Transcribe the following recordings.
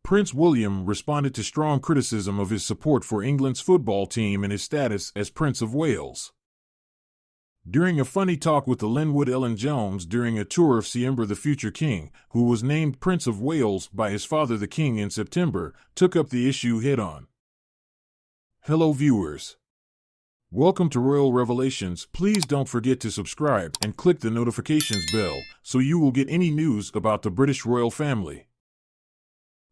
Prince William responded to strong criticism of his support for England's football team and his status as Prince of Wales. During a funny talk with the Lynnwood Ellen Jones during a tour of Siembra the Future King, who was named Prince of Wales by his father the King in September, took up the issue head-on. Hello viewers. Welcome to Royal Revelations. Please don't forget to subscribe and click the notifications bell so you will get any news about the British royal family.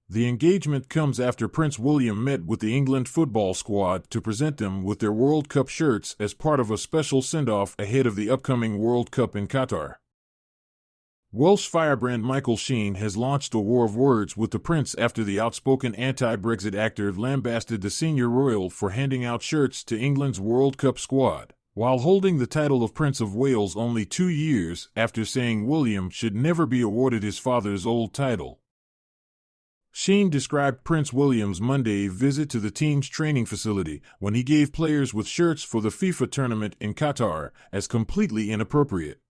The engagement comes after Prince William met with the England football squad to present them with their World Cup shirts as part of a special send-off ahead of the upcoming World Cup in Qatar. Welsh Firebrand Michael Sheen has launched a war of words with the prince after the outspoken anti-Brexit actor lambasted the senior royal for handing out shirts to England's World Cup squad, while holding the title of Prince of Wales only 2 years after saying William should never be awarded his father's old title. Sheen described Prince William's Monday visit to the team's training facility when he gave players with shirts for the FIFA tournament in Qatar as completely inappropriate.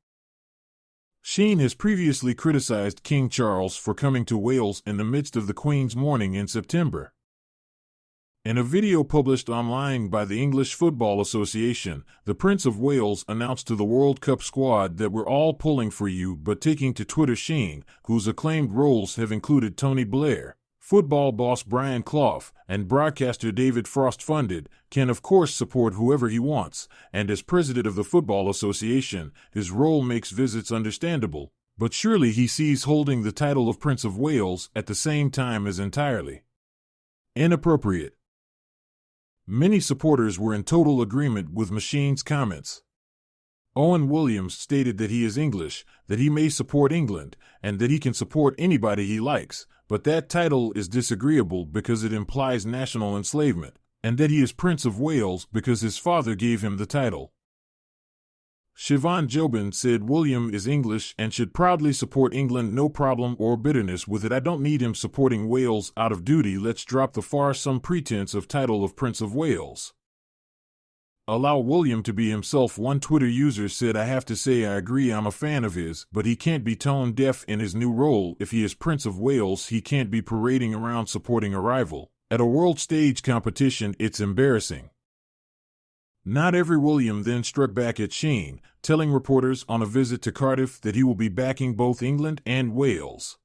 Sheen has previously criticized King Charles for coming to Wales in the midst of the Queen's mourning in September. In a video published online by the English Football Association, the Prince of Wales announced to the World Cup squad that we're all pulling for you, but taking to Twitter Sheen, whose acclaimed roles have included Tony Blair, football boss Brian Clough, and broadcaster David Frost funded, can of course support whoever he wants, and as president of the Football Association, his role makes visits understandable, but surely he sees holding the title of Prince of Wales at the same time as entirely inappropriate. Many supporters were in total agreement with Sheen's comments. Owen Williams stated that he is English, that he may support England, and that he can support anybody he likes, but that title is disagreeable because it implies national enslavement, and that he is Prince of Wales because his father gave him the title. Siobhan Jobin said William is English and should proudly support England, no problem or bitterness with it. I don't need him supporting Wales out of duty. Let's drop the some pretense of title of Prince of Wales. Allow William to be himself. One Twitter user said, I have to say I agree, I'm a fan of his, but he can't be tone deaf in his new role. If he is Prince of Wales, he can't be parading around supporting a rival. At a world stage competition, it's embarrassing. Not every William then struck back at Sheen, telling reporters on a visit to Cardiff that he will be backing both England and Wales.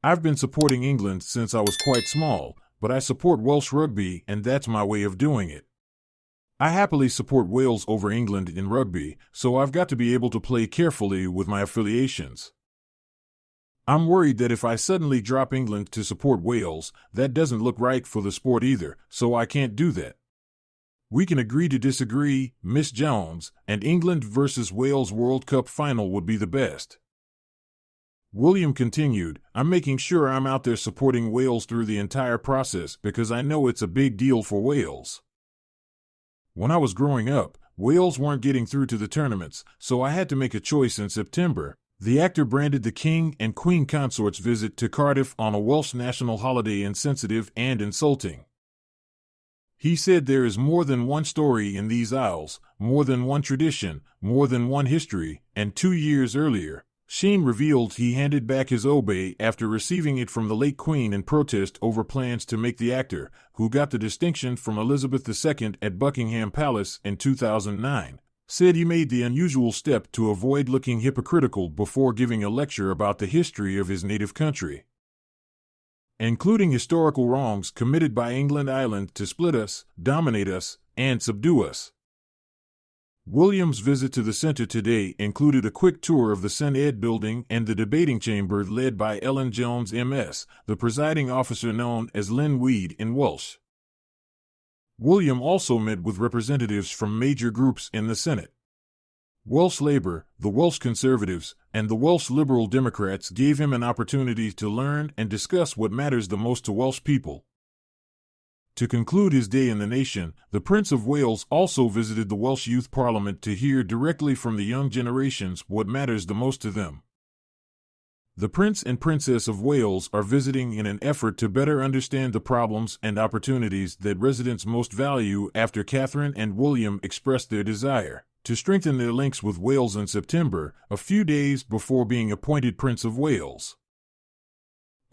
I've been supporting England since I was quite small, but I support Welsh rugby and that's my way of doing it. I happily support Wales over England in rugby, so I've got to be able to play carefully with my affiliations. I'm worried that if I suddenly drop England to support Wales, that doesn't look right for the sport either, so I can't do that. We can agree to disagree, Miss Jones, and England versus Wales World Cup final would be the best. William continued, I'm making sure I'm out there supporting Wales through the entire process because I know it's a big deal for Wales. When I was growing up, Wales weren't getting through to the tournaments, so I had to make a choice in September. The actor branded the King and Queen consort's visit to Cardiff on a Welsh national holiday insensitive and insulting. He said there is more than one story in these isles, more than one tradition, more than one history, and 2 years earlier, Sheen revealed he handed back his obey after receiving it from the late Queen in protest over plans to make the actor, who got the distinction from Elizabeth II at Buckingham Palace in 2009, said he made the unusual step to avoid looking hypocritical before giving a lecture about the history of his native country, including historical wrongs committed by England Island to split us, dominate us, and subdue us. William's visit to the center today included a quick tour of the Senedd building and the debating chamber led by Ellen Jones MS, the presiding officer known as Lynnwood in Welsh. William also met with representatives from major groups in the Senate. Welsh Labour, the Welsh Conservatives, and the Welsh Liberal Democrats gave him an opportunity to learn and discuss what matters the most to Welsh people. To conclude his day in the nation, the Prince of Wales also visited the Welsh Youth Parliament to hear directly from the young generations what matters the most to them. The Prince and Princess of Wales are visiting in an effort to better understand the problems and opportunities that residents most value after Catherine and William expressed their desire to strengthen their links with Wales in September, a few days before being appointed Prince of Wales.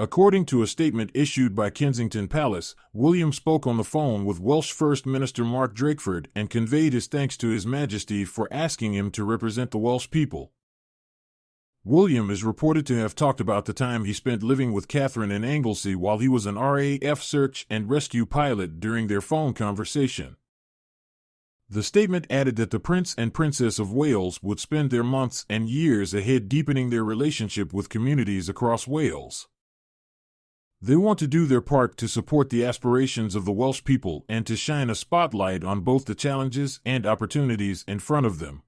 According to a statement issued by Kensington Palace, William spoke on the phone with Welsh First Minister Mark Drakeford and conveyed his thanks to His Majesty for asking him to represent the Welsh people. William is reported to have talked about the time he spent living with Catherine in Anglesey while he was an RAF search and rescue pilot during their phone conversation. The statement added that the Prince and Princess of Wales would spend their months and years ahead deepening their relationship with communities across Wales. They want to do their part to support the aspirations of the Welsh people and to shine a spotlight on both the challenges and opportunities in front of them.